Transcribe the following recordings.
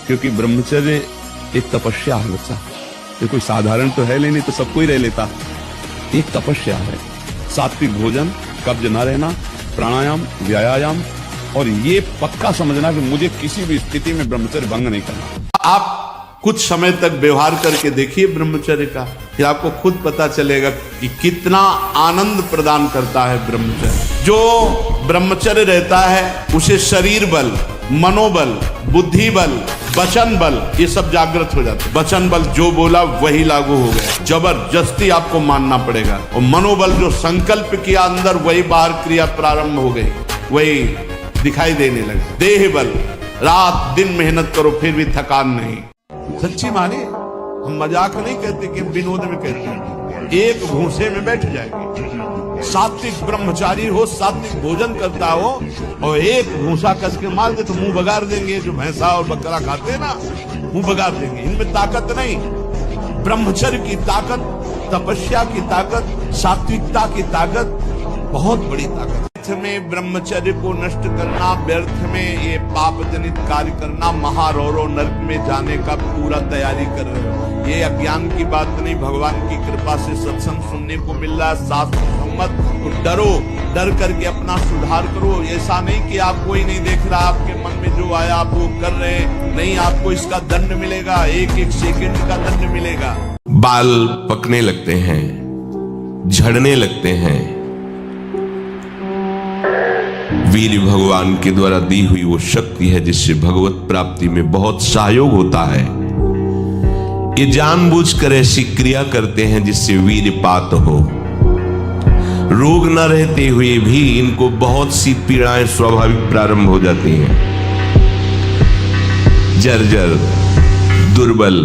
क्योंकि ब्रह्मचर्य एक तपस्या है बच्चा। ये कोई साधारण तो है नहीं तो सब कोई रह लेता। एक तपस्या है। सात्विक भोजन, कब्ज न रहना, प्राणायाम, व्यायाम, और ये पक्का समझना कि मुझे किसी भी स्थिति में ब्रह्मचर्य भंग नहीं करना। आप कुछ समय तक व्यवहार करके देखिए ब्रह्मचर्य का, फिर आपको खुद पता चलेगा कि कितना आनंद प्रदान करता है ब्रह्मचर्य। जो ब्रह्मचर्य रहता है उसे शरीर बल, मनोबल, बुद्धि बल, वचन बल, ये सब जागृत हो जाते हैं। वचन बल जो बोला वही लागू हो गया, जबरदस्ती आपको मानना पड़ेगा। और मनोबल जो संकल्प किया अंदर वही बाहर क्रिया प्रारंभ हो गई, वही दिखाई देने लगे। देह बल, रात दिन मेहनत करो फिर भी थकान नहीं। सच्ची माने, हम मजाक नहीं कहते कि विनोद में कहते हैं। एक भूसे में बैठ जाएगी। सात्विक ब्रह्मचारी हो, सात्विक भोजन करता हो और एक भूसा कस के मार दे तो मुंह बगाड़ देंगे। जो भैंसा और बकरा खाते हैं ना, मुंह बगाड़ देंगे। इनमें ताकत नहीं। ब्रह्मचर्य की ताकत, तपस्या की ताकत, सात्विकता की ताकत बहुत बड़ी ताकत। में ब्रह्मचर्य को नष्ट करना, व्यर्थ में ये पाप जनित कार्य करना, महारौरो नरक में जाने का पूरा तैयारी कर रहे हो। ये अज्ञान की बात नहीं, भगवान की कृपा से सत्संग सुनने को मिल रहा है, शास्त्र सम्मत। तो डरो, डर करके अपना सुधार करो। ऐसा नहीं कि आप कोई नहीं देख रहा, आपके मन में जो आया आप वो कर रहे हैं। नहीं, आपको इसका दंड मिलेगा, एक एक सेकंड का दंड मिलेगा। बाल पकने लगते हैं, झड़ने लगते हैं। वीर भगवान के द्वारा दी हुई वो शक्ति है जिससे भगवत प्राप्ति में बहुत सहयोग होता है। ये जानबूझकर ऐसी क्रिया करते हैं जिससे वीरपात हो। रोग न रहते हुए भी इनको बहुत सी पीड़ाएं स्वाभाविक प्रारंभ हो जाती हैं। जर्जर, दुर्बल,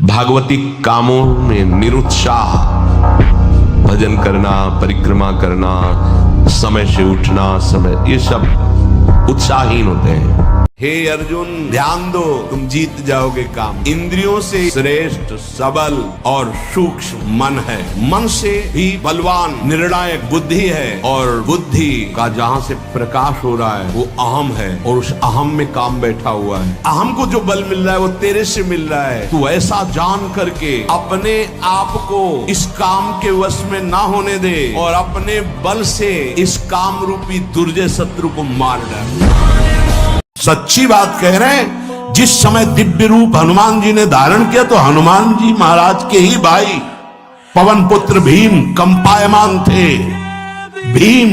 भागवतिक कामों में निरुत्साह, भजन करना, परिक्रमा करना, समय से उठना, समय, ये सब उत्साहहीन होते हैं। हे अर्जुन, ध्यान दो, तुम जीत जाओगे काम। इंद्रियों से श्रेष्ठ सबल और सूक्ष्म मन है। मन से भी बलवान निर्णायक बुद्धि है, और बुद्धि का जहां से प्रकाश हो रहा है वो अहम है, और उस अहम में काम बैठा हुआ है। अहम को जो बल मिल रहा है वो तेरे से मिल रहा है। तू ऐसा जान करके अपने आप को इस काम के वश में ना होने दे, और अपने बल से इस काम रूपी दुर्जय शत्रु को मार डाल। सच्ची बात कह रहे हैं। जिस समय दिव्य रूप हनुमान जी ने धारण किया तो हनुमान जी महाराज के ही भाई पवन पुत्र भीम कंपायमान थे। भीम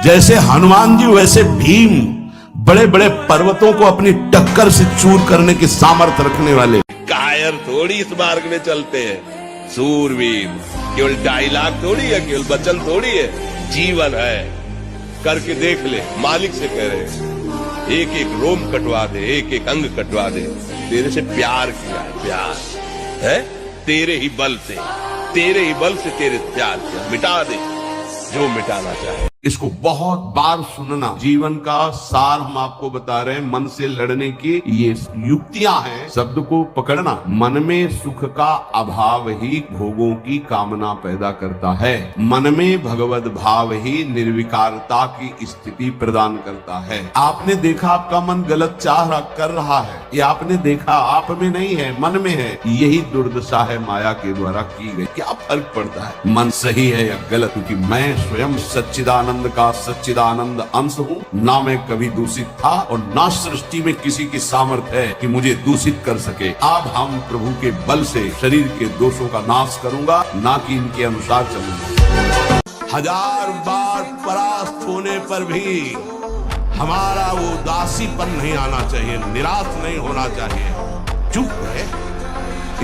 जैसे हनुमान जी वैसे भीम बड़े बड़े पर्वतों को अपनी टक्कर से चूर करने की सामर्थ्य रखने वाले। कायर थोड़ी इस मार्ग में चलते हैं, सूरवीर। केवल डायलॉग थोड़ी है, केवल वचन थोड़ी है, जीवन है। करके देख ले, मालिक से कह रहे हैं। एक एक रोम कटवा दे, एक एक अंग कटवा दे। तेरे से प्यार किया है, प्यार है तेरे ही बल से, तेरे ही बल से तेरे प्यार किया। मिटा दे जो मिटाना चाहे। इसको बहुत बार सुनना। जीवन का सार हम आपको बता रहे हैं। मन से लड़ने की ये युक्तियां हैं। शब्द को पकड़ना। मन में सुख का अभाव ही भोगों की कामना पैदा करता है। मन में भगवत भाव ही निर्विकारता की स्थिति प्रदान करता है। आपने देखा आपका मन गलत चाह कर रहा है, ये आपने देखा आप में नहीं है, मन में है। यही दुर्दशा है माया के द्वारा की गई। क्या फर्क पड़ता है मन सही है या गलत? क्योंकि मैं स्वयं सच्चिदानंद का सच्चिदानंद अंश हूँ। ना मैं कभी दूषित था और ना सृष्टि में किसी की सामर्थ्य है कि मुझे दूषित कर सके। अब हम प्रभु के बल से शरीर के दोषों का नाश करूंगा, ना कि इनके अनुसार चलूंगा। हजार बार परास्त होने पर भी हमारा वो उदासीपन नहीं आना चाहिए, निराश नहीं होना चाहिए। चूक गए,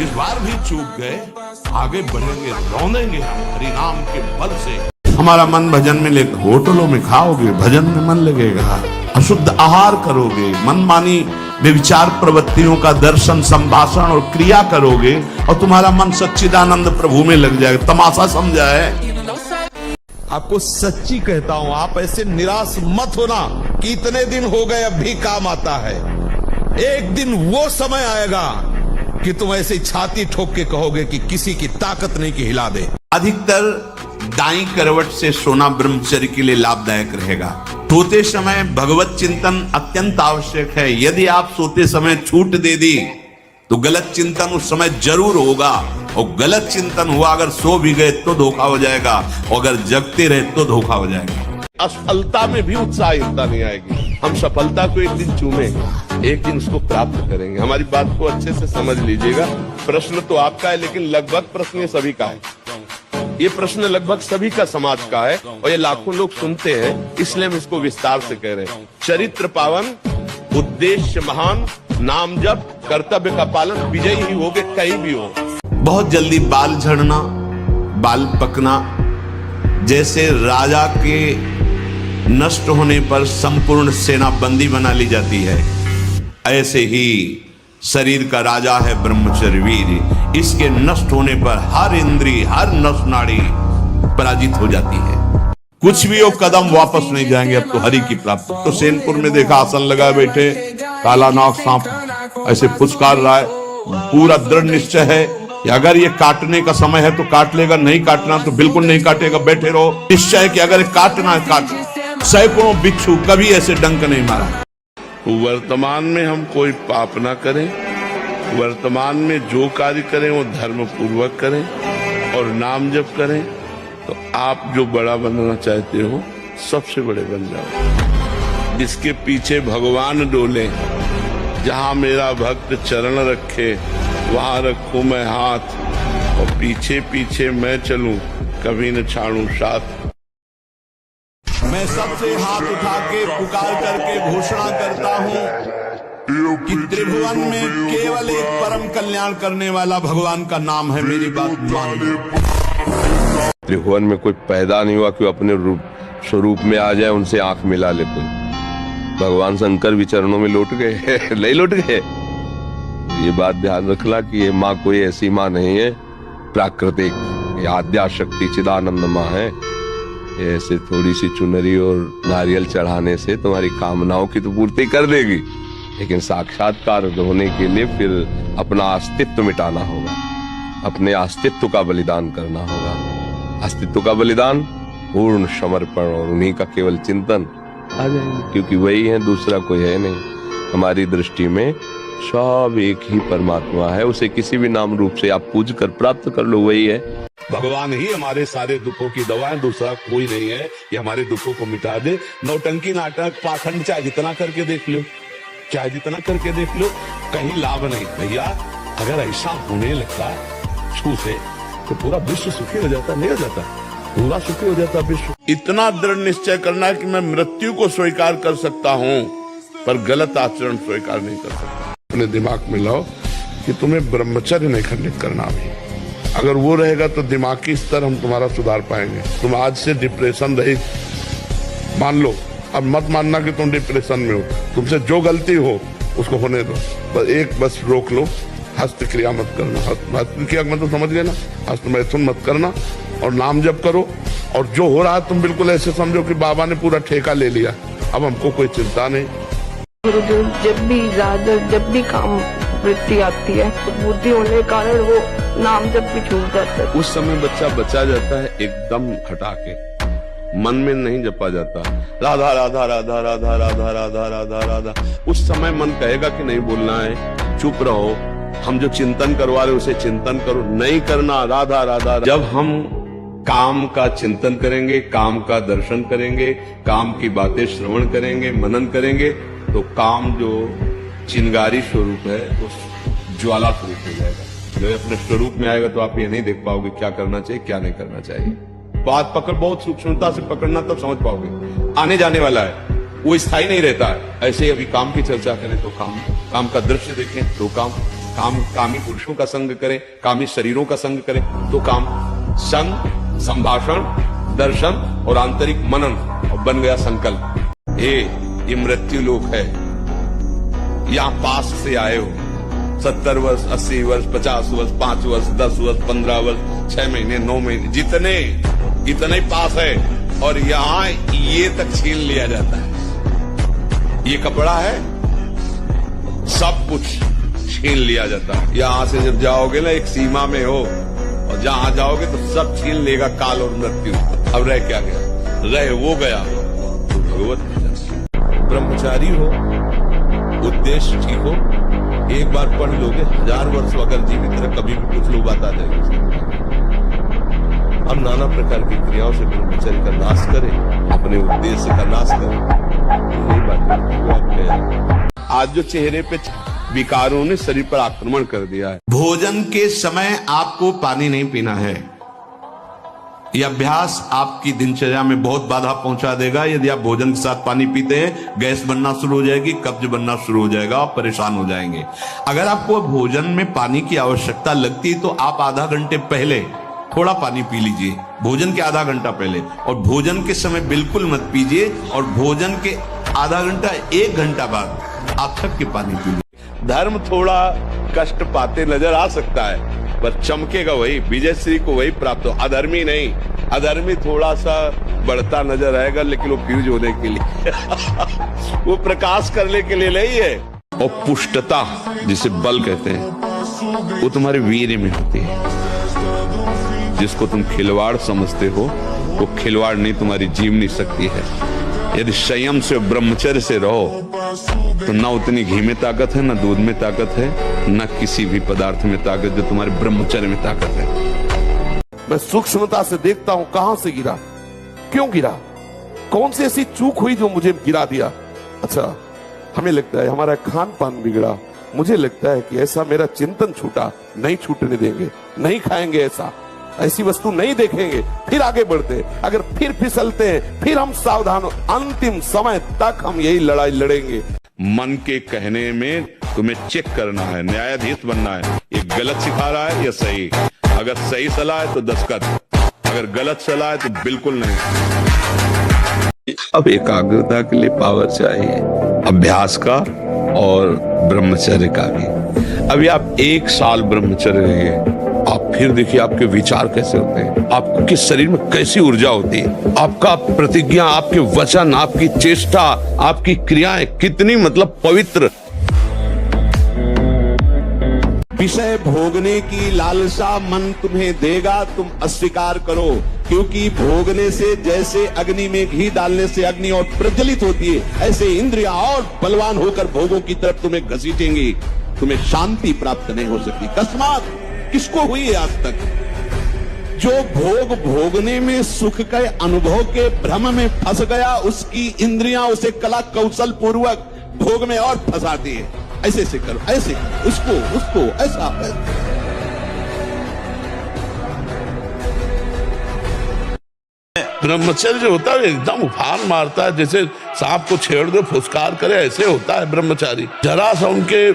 इस बार भी चूक गए, आगे बढ़ेंगे, रौंदेंगे हरि नाम के बल से। हमारा मन भजन में लेकर, होटलों में खाओगे भजन में मन लगेगा। अशुद्ध आहार करोगे, मनमानी विचार प्रवृत्तियों का दर्शन, संभाषण और क्रिया करोगे, और तुम्हारा मन सच्चिदानंद प्रभु में लग जाएगा। तमाशा समझा है? आपको सच्ची कहता हूं, आप ऐसे निराश मत होना कि इतने दिन हो गए अब भी काम आता है। एक दिन वो समय आएगा कि तुम ऐसे छाती ठोक के कहोगे कि किसी की ताकत नहीं कि हिला दे। अधिकतर दाईं करवट से सोना ब्रह्मचर्य के लिए लाभदायक रहेगा। सोते समय भगवत चिंतन अत्यंत आवश्यक है। यदि आप सोते समय छूट दे दी तो गलत चिंतन उस समय जरूर होगा, और गलत चिंतन हुआ अगर सो भी गए तो धोखा हो जाएगा, और अगर जगते रहे तो धोखा हो जाएगा। असफलता में भी उत्साहिता नहीं आएगी। हम सफलता को एक दिन चूमेंगे, एक दिन उसको प्राप्त करेंगे। हमारी बात को अच्छे से समझ लीजिएगा। प्रश्न तो आपका है, लेकिन लगभग प्रश्न ये सभी का है। ये प्रश्न लगभग सभी का समाज का है, और ये लाखों लोग सुनते हैं, इसलिए हम इसको विस्तार से कह रहे हैं। चरित्र पावन, उद्देश्य महान, नाम जप, कर्तव्य का पालन, विजयी ही होगे कहीं भी हो। बहुत जल्दी बाल झड़ना, बाल पकना, जैसे राजा के नष्ट होने पर संपूर्ण सेना बंदी बना ली जाती है, ऐसे ही शरीर का राजा है ब्रह्मचर्य वीर। इसके नष्ट होने पर हर इंद्री, हर नस नाड़ी पराजित हो जाती है। कुछ भी वो कदम वापस नहीं जाएंगे। अब तो हरि की प्राप्ति। तो सेनपुर में देखा, आसन लगाए बैठे, काला नाग सांप ऐसे फुसकार रहा है। पूरा दृढ़ निश्चय है कि अगर ये काटने का समय है तो काट लेगा, नहीं काटना तो बिल्कुल नहीं काटेगा। बैठे रहो, निश्चय है कि अगर काटना है काट। सैकड़ों बिच्छू कभी ऐसे डंक नहीं मारा। वर्तमान में हम कोई पाप ना करें, वर्तमान में जो कार्य करें वो धर्म पूर्वक करें और नाम जप करें, तो आप जो बड़ा बनना चाहते हो सबसे बड़े बन जाओ। जिसके पीछे भगवान डोले, जहां मेरा भक्त चरण रखे वहां रखूं मैं हाथ, और पीछे पीछे मैं चलूं, कभी न छाड़ूं साथ। मैं सबसे हाथ उठा के पुकार करके घोषणा करता हूं कि त्रिभुवन में केवल एक परम कल्याण करने वाला भगवान का नाम है। मेरी बात मान लो। त्रिभुवन में कोई पैदा नहीं हुआ कि अपने रूप स्वरूप में आ जाए, उनसे आंख मिला ले कोई। भगवान शंकर भी चरणों में लौट गए नहीं लौट गए। ये बात ध्यान रखना कि ये माँ कोई ऐसी माँ नहीं है प्राकृतिक, ये आद्या शक्ति चिदानंद माँ है। ऐसे थोड़ी सी चुनरी और नारियल चढ़ाने से तुम्हारी कामनाओं की तो पूर्ति कर देगी, लेकिन साक्षात्कार होने के लिए फिर अपना अस्तित्व मिटाना होगा, अपने अस्तित्व का बलिदान करना होगा। अस्तित्व का बलिदान, पूर्ण समर्पण और उन्हीं का केवल चिंतन आ जाएंगे, क्योंकि वही है, दूसरा कोई है नहीं। हमारी दृष्टि में सब एक ही परमात्मा है, उसे किसी भी नाम रूप से आप पूज कर प्राप्त कर लो, वही है। भगवान ही हमारे सारे दुखों की दवा है, दूसरा कोई नहीं है कि हमारे दुखों को मिटा दे। नौटंकी नाटक पाखंड चाहे जितना करके देख लो, चाहे जितना करके देख लो, कहीं लाभ नहीं। भैया अगर ऐसा होने लगता छू से तो पूरा विश्व सुखी हो जाता, नहीं हो जाता, पूरा सुखी हो जाता विश्व। इतना दृढ़ निश्चय करना है कि मैं मृत्यु को स्वीकार कर सकता हूँ, पर गलत आचरण स्वीकार नहीं कर सकता। अपने दिमाग में लाओ कि तुम्हें ब्रह्मचर्य नहीं खंडित करना भी। अगर वो रहेगा तो दिमागी स्तर हम तुम्हारा सुधार पाएंगे। तुम आज से डिप्रेशन रहित मान लो। अब मत मानना कि तुम डिप्रेशन में हो, तुमसे जो गलती हो उसको होने दो। बस रोक लो, हस्त क्रिया मत करना। हस्त क्रिया मतलब समझ गए ना, हस्त मैथुन मत करना, और नाम जप करो। और जो हो रहा है तुम बिल्कुल ऐसे समझो कि बाबा ने पूरा ठेका ले लिया, अब हमको कोई चिंता नहीं। गुरुदेव जब भी काम वृत्ति आती है तो बुद्धि होने के कारण वो नाम जब भी छूट जाता है। उस समय बच्चा बचा जाता है एकदम हटा के, मन में नहीं जपा जाता राधा राधा राधा राधा राधा राधा राधा राधा। उस समय मन कहेगा कि नहीं बोलना है, चुप रहो, हम जो चिंतन करवा रहे उसे चिंतन करो, नहीं करना राधा राधा। जब हम काम का चिंतन करेंगे, काम का दर्शन करेंगे, काम की बातें श्रवण करेंगे, मनन करेंगे, तो काम जो चिंगारी स्वरूप है वो ज्वाला स्वरूप हो जाएगा। जब अपने स्वरूप में आएगा तो आप ये नहीं देख पाओगे क्या करना चाहिए क्या नहीं करना चाहिए। बात पकड़ बहुत सूक्ष्मता से पकड़ना तब समझ पाओगे। आने जाने वाला है, वो स्थायी नहीं रहता है। ऐसे ही अभी काम की चर्चा करें तो काम का दृश्य देखें तो कामी पुरुषों का संग करें, कामी शरीरों का संग करें तो काम, संग, संभाषण, दर्शन और आंतरिक मनन, और बन गया संकल्प। ये मृत्यु लोक है। यहां पास से आए हो, 70 वर्ष, 80 वर्ष, 50 वर्ष, 5 वर्ष, 10 वर्ष, 15 वर्ष, 6 महीने, 9 महीने, जितने पास है, और यहां ये तक छीन लिया जाता है। ये कपड़ा है, सब कुछ छीन लिया जाता है। यहां से जब जाओगे ना, एक सीमा में हो, और जहां जाओगे तो सब छीन लेगा काल और मृत्यु। अब रह क्या गया? रह वो गया तो भगवत भजन। ब्रह्मचारी हो, उद्देश्य ठीक हो, एक बार पढ़ लोगे, 1000 वर्ष अगर जीवित रहे कभी भी कुछ लोग बात आ जाएगी। हम नाना प्रकार की क्रियाओं से ब्रह्मचर्य का नाश करें, अपने उद्देश्य का नाश करें। यही बात है। आज जो चेहरे पे विकारों ने शरीर पर आक्रमण कर दिया है। भोजन के समय आपको पानी नहीं पीना है। यह अभ्यास आपकी दिनचर्या में बहुत बाधा पहुंचा देगा। यदि आप भोजन के साथ पानी पीते हैं, गैस बनना शुरू हो जाएगी, कब्ज बनना शुरू हो जाएगा और परेशान हो जाएंगे। अगर आपको भोजन में पानी की आवश्यकता लगती है तो आप आधा घंटे पहले थोड़ा पानी पी लीजिए, भोजन के आधा घंटा पहले, और भोजन के समय बिल्कुल मत पीजिए, और भोजन के आधा घंटा 1 घंटा बाद आप थक के पानी पी लीजिए। धर्म थोड़ा कष्ट पाते नजर आ सकता है, पर चमकेगा वही, विजय श्री को वही प्राप्त हो। अधर्मी नहीं, अधर्मी थोड़ा सा बढ़ता नजर आएगा, लेकिन वो फ्यूज होने के लिए वो प्रकाश करने के लिए नहीं है। और पुष्टता जिसे बल कहते हैं, वो तुम्हारे वीर्य में होती है। जिसको तुम खिलवाड़ समझते हो, वो खिलवाड़ नहीं, तुम्हारी जीवनी शक्ति है। यदि संयम से ब्रह्मचर्य से रहो तो न उतनी घी में ताकत है, न दूध में ताकत है, न किसी भी पदार्थ में ताकत जो तुम्हारे ब्रह्मचर्य में ताकत है। मैं सूक्ष्मता से देखता हूं कहां से गिरा, क्यों गिरा, कौन सी ऐसी चूक हुई जो मुझे गिरा दिया। अच्छा, हमें लगता है हमारा खान पान बिगड़ा, मुझे लगता है कि ऐसा मेरा चिंतन छूटा, नहीं छूटने देंगे, नहीं खाएंगे, ऐसी वस्तु नहीं देखेंगे, फिर आगे बढ़ते। अगर फिर फिसलते हैं, फिर हम सावधान हो, अंतिम समय तक हम यही लड़ाई लड़ेंगे। मन के कहने में तुम्हें चेक करना है, न्यायाधीश बनना है। ये गलत सिखा रहा है या सही? अगर सही सलाह है तो दस्तखत, अगर गलत सलाह है तो बिल्कुल नहीं। अब एकाग्रता के लिए पावर चाहिए, अभ्यास का और ब्रह्मचर्य का भी। अभी आप 1 साल ब्रह्मचर्य रहिए, आप फिर देखिए आपके विचार कैसे होते हैं, आपके शरीर में कैसी ऊर्जा होती है, आपका प्रतिज्ञा, आपके वचन, आपकी चेष्टा, आपकी क्रियाएं कितनी मतलब पवित्र। विषय भोगने की लालसा मन तुम्हें देगा, तुम अस्वीकार करो, क्योंकि भोगने से जैसे अग्नि में घी डालने से अग्नि और प्रज्वलित होती है, ऐसे इंद्रियां और बलवान होकर भोगों की तरफ तुम्हें घसीटेंगी। तुम्हें शांति प्राप्त नहीं हो सकती। अकस्मात किसको हुई है आज तक? जो भोग भोगने में सुख के अनुभव के भ्रम में फंस गया, उसकी इंद्रियां उसे कला कौशल पूर्वक भोग में और फंसाती है। ऐसे से करो, ऐसे करो, उसको ऐसा। ब्रह्मचर्य जो होता है एकदम उफान मारता है, जैसे सांप को छेड़ दो फुसकार करे, ऐसे होता है ब्रह्मचारी। जरा सा उनके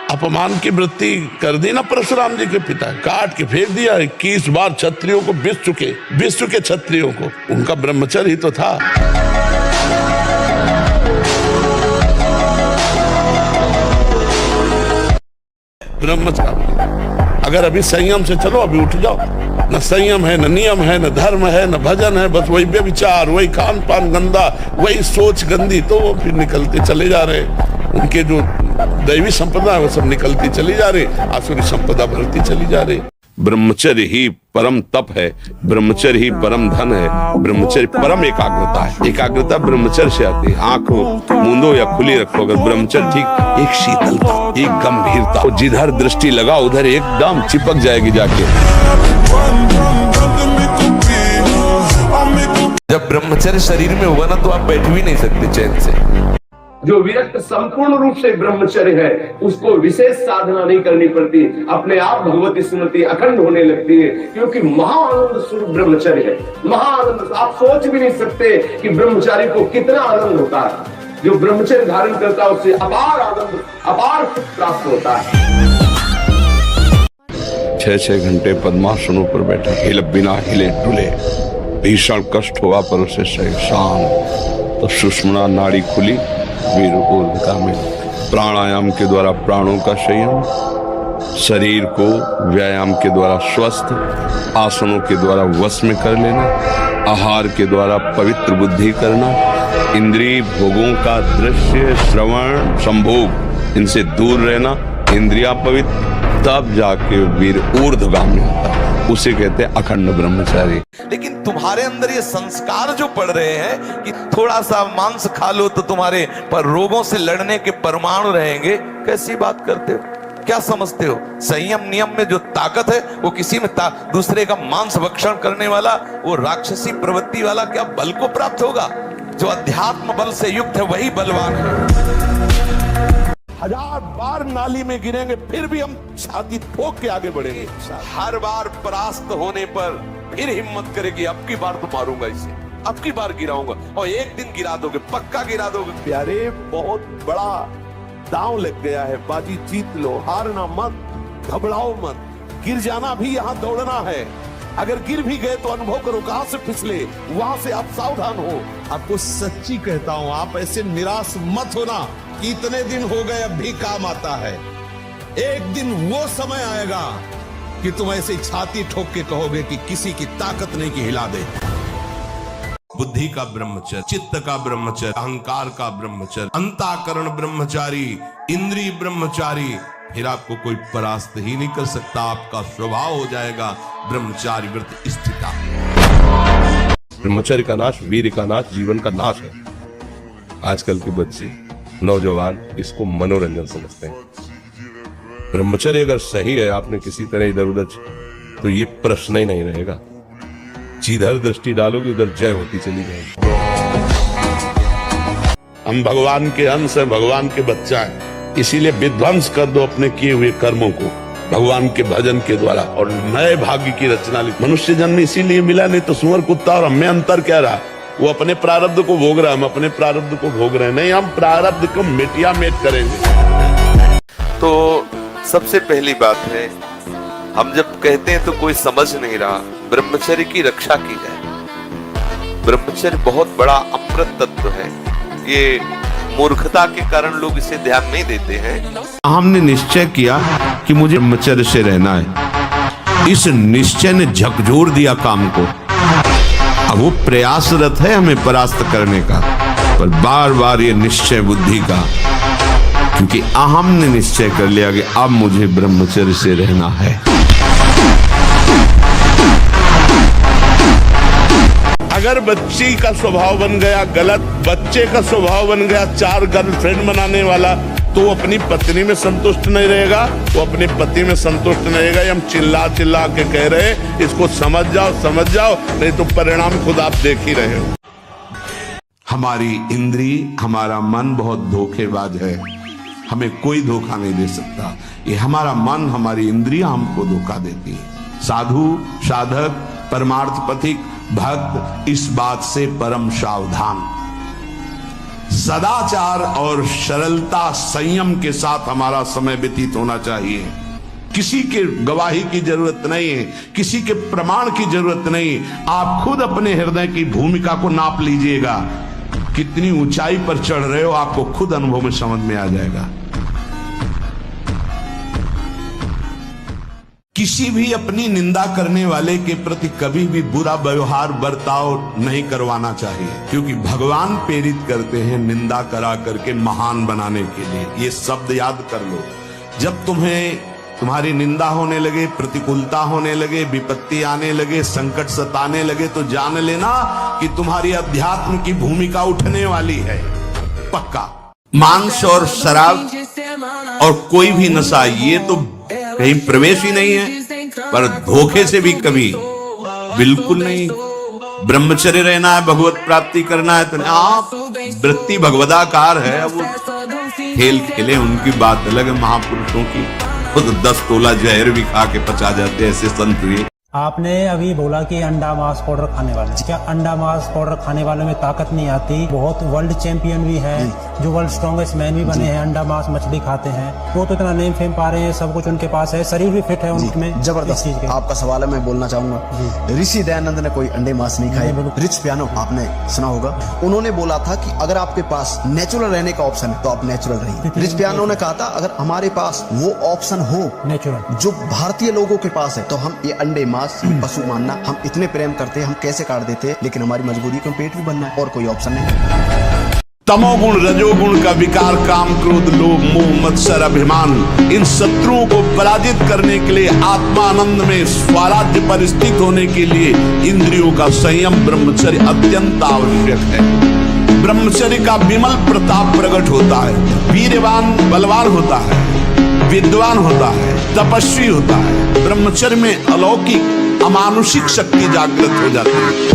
अपमान की वृत्ति कर दी ना परशुराम जी के पिता, काट के फेंक दिया। 21 बार क्षत्रियों को विश्व के क्षत्रियों को, उनका ब्रह्मचर्य ही तो था। ब्रह्मचारी अगर अभी संयम से चलो, अभी उठ जाओ। न संयम है, न नियम है, न धर्म है, न भजन है, बस वही व्यभिचार, वही खान पान गंदा, वही सोच गंदी, तो वो फिर निकलते चले जा रहे। उनके जो दैवी संपदा है वो सब निकलती चली जा रही, आसुरी संपदा बढ़ती चली जा रही। ब्रह्मचर्य ही परम तप है, ब्रह्मचर्य ही परम धन है, ब्रह्मचर्य परम एकाग्रता है। एकाग्रता ब्रह्मचर्य से आती है। आंख मूंदो या खुली रखो, अगर ब्रह्मचर्य ठीक, एक शीतलता, एक गंभीरता, जिधर दृष्टि लगा उधर एकदम चिपक जाएगी जाके। जब ब्रह्मचर्य शरीर में होगा ना तो आप बैठ भी नहीं सकते चैन से। जो विरक्त संपूर्ण रूप से ब्रह्मचर्य है, उसको विशेष साधना नहीं करनी पड़ती, अपने आप भगवती स्मृति अखंड होने लगती है, क्योंकि महाआनंद स्वरूप ब्रह्मचर्य है। महाआनंद, आप सोच भी नहीं सकते कि ब्रह्मचारी को कितना आनंद होता है। जो ब्रह्मचर्य धारण करता है उससे अपार आनंद, अपार सुख प्राप्त होता है। 6-6 घंटे पद्मासनों पर बैठा, बिना हिले डुले, भीषण कष्ट हुआ पर उसे शरीर शांत, तो सुषुम्ना नाड़ी खुली, वीर ऊर्ध्वता में प्राणायाम के द्वारा प्राणों का संयम, शरीर को व्यायाम के द्वारा स्वस्थ, आसनों के द्वारा वश में कर लेना, आहार के द्वारा पवित्र बुद्धि करना, इंद्रिय भोगों का दृश्य श्रवण संभोग इनसे दूर रहना, इंद्रिया पवित्र, तब जाके वीर ऊर्ध्वगामी होता है। उसे कहते हैं अखंड ब्रह्मचारी। लेकिन तुम्हारे अंदर ये संस्कार जो पड़ रहे हैं कि थोड़ा सा मांस खा लो तो तुम्हारे पर रोगों से लड़ने के परमाणु रहेंगे, कैसी बात करते हो? क्या समझते हो? संयम नियम में जो ताकत है वो किसी में दूसरे का मांस भक्षण करने वाला, वो राक्षसी प्रवृत्ति वाला क्या बल को प्राप्त होगा? जो अध्यात्म बल से युक्त है वही बलवान है। 1000 बार नाली में गिरेंगे फिर भी हम छाती ठोक के आगे बढ़ेंगे। हर बार परास्त होने पर फिर हिम्मत करेगी, अब की बार तो मारूंगा इसे, अब की बार गिराऊंगा, और एक दिन गिरा दोगे, पक्का गिरा दोगे। प्यारे, बहुत बड़ा दांव लग गया है, बाजी जीत लो, हारना मत, घबराओ मत, गिर जाना भी यहाँ दौड़ना है। अगर गिर भी गए तो अनुभव करो कहां से फिसले, वहां से आप सावधान हो। आपको सच्ची कहता हूं, आप ऐसे निराश मत होना कि इतने दिन हो गए अब भी काम आता है। एक दिन वो समय आएगा कि तुम ऐसे छाती ठोक के कहोगे कि किसी की ताकत नहीं कि हिला दे। बुद्धि का ब्रह्मचर्य, चित्त का ब्रह्मचर्य, अहंकार का ब्रह्मचर्य, अंतःकरण ब्रह्मचारी, इंद्रिय ब्रह्मचारी, फिर आपको कोई परास्त ही नहीं कर सकता। आपका स्वभाव हो जाएगा ब्रह्मचारी व्रत स्थिता। ब्रह्मचर्य का नाश वीर का नाश, जीवन का नाश है। आजकल के बच्चे नौजवान इसको मनोरंजन समझते हैं। ब्रह्मचर्य अगर सही है, आपने किसी तरह इधर उधर, तो ये प्रश्न ही नहीं रहेगा। जिधर दृष्टि डालोगे उधर जय होती चली जाएगी। हम भगवान के अंश हैं, भगवान के बच्चा हैं, इसीलिए विध्वंस कर दो अपने किए हुए कर्मों को भगवान के भजन के द्वारा और नए भाग्य की रचना ली। मनुष्य जन्म इसीलिए मिला, नहीं तो सुअर कुत्ता और हमें अंतर क्या रहा? वो अपने प्रारब्ध को भोग रहा है, हम अपने प्रारब्ध को भोग रहे हैं। नहीं, हम प्रारब्ध को मिटिया मेट करेंगे। तो सबसे पहली बात है, हम जब कहते हैं तो कोई समझ नहीं रहा, ब्रह्मचर्य की रक्षा की जाए। ब्रह्मचर्य बहुत बड़ा अमृत तत्व है। ये मूर्खता के कारण लोग इसे ध्यान नहीं देते हैं। हमने निश्चय किया कि मुझे ब्रह्मचर्य से रहना है, इस निश्चय ने झकझोर दिया काम को। अब वो प्रयासरत है हमें परास्त करने का, पर बार बार ये निश्चय बुद्धि का, क्योंकि अहम ने निश्चय कर लिया कि अब मुझे ब्रह्मचर्य से रहना है। अगर बच्ची का स्वभाव बन गया गलत, बच्चे का स्वभाव बन गया 4 गर्लफ्रेंड बनाने वाला, तो वो अपनी पत्नी में संतुष्ट नहीं रहेगा, वो अपने पति में संतुष्ट नहीं रहेगा। हम चिल्ला चिल्ला के कह रहे इसको समझ जाओ, नहीं तो परिणाम खुद आप देख ही रहे हो। हमारी इंद्री, हमारा मन बहुत धोखेबाज है, हमें कोई धोखा नहीं दे सकता। ये हमारा मन, हमारी इंद्रियां हमको धोखा देती है। साधु, साधक, परमार्थ पथिक, भक्त इस बात से परम सावधान। सदाचार और सरलता, संयम के साथ हमारा समय व्यतीत होना चाहिए। किसी के गवाही की जरूरत नहीं है, किसी के प्रमाण की जरूरत नहीं। आप खुद अपने हृदय की भूमिका को नाप लीजिएगा, कितनी ऊंचाई पर चढ़ रहे हो आपको खुद अनुभव में समझ में आ जाएगा। किसी भी अपनी निंदा करने वाले के प्रति कभी भी बुरा व्यवहार बर्ताव नहीं करवाना चाहिए, क्योंकि भगवान प्रेरित करते हैं निंदा करा करके महान बनाने के लिए। ये शब्द याद कर लो। जब तुम्हारी निंदा होने लगे, प्रतिकूलता होने लगे, विपत्ति आने लगे, संकट सताने लगे, तो जान लेना कि तुम्हारी अध्यात्म की भूमिका उठने वाली है, पक्का। मांस और शराब और कोई भी नशा, ये तो कहीं प्रवेश ही नहीं है, पर धोखे से भी कभी बिल्कुल नहीं। ब्रह्मचर्य रहना है, भगवत प्राप्ति करना है, तो आप वृत्ति भगवदाकार है। वो खेल खेले, उनकी बात अलग है। महापुरुषों की वो तो 10 तोला जहर भी खा के पचा जाते हैं, ऐसे संत हुए। आपने अभी बोला कि अंडा मांस पाउडर खाने वाले, क्या अंडा मांस पाउडर खाने वालों में ताकत नहीं आती? बहुत वर्ल्ड चैंपियन भी है, जो वर्ल्ड स्ट्रॉन्गेस्ट मैन भी बने हैं, अंडा मांस मछली खाते हैं, वो तो इतना नेम फेम पा रहे हैं, सब कुछ उनके पास है, शरीर भी फिट है उनमें। जबरदस्त। आपका सवाल है, मैं बोलना चाहूंगा। ऋषि दयानंद ने कोई अंडे मांस नहीं खाए। रिच पियानो आपने सुना होगा, उन्होंने बोला था कि अगर आपके पास नेचुरल रहने का ऑप्शन है तो आप नेचुरल रहिए। रिच पियानो ने कहा था अगर हमारे पास वो ऑप्शन हो नेचुरल जो भारतीय लोगों के पास है, तो हम ये अंडे मांस, पशु मानना, हम इतने प्रेम करते हैं, हम कैसे काट देते हैं, लेकिन हमारी मजबूरी को पेट भी भरना है और कोई ऑप्शन नहीं। तमोगुण रजोगुण का विकार, काम क्रोध लोभ मोह मत्सर अभिमान, इन शत्रुओं को पराजित करने के लिए, आत्मानंद में स्वराज्य पर स्थित होने के लिए इंद्रियों का संयम ब्रह्मचर्य अत्यंत आवश्यक है। ब्रह्मचर्य का विमल प्रताप प्रकट होता है, वीरवान बलवान होता है, विद्वान होता है, तपस्वी होता है। ब्रह्मचर्य में अलौकिक अमानुषिक शक्ति जागृत हो जाती है।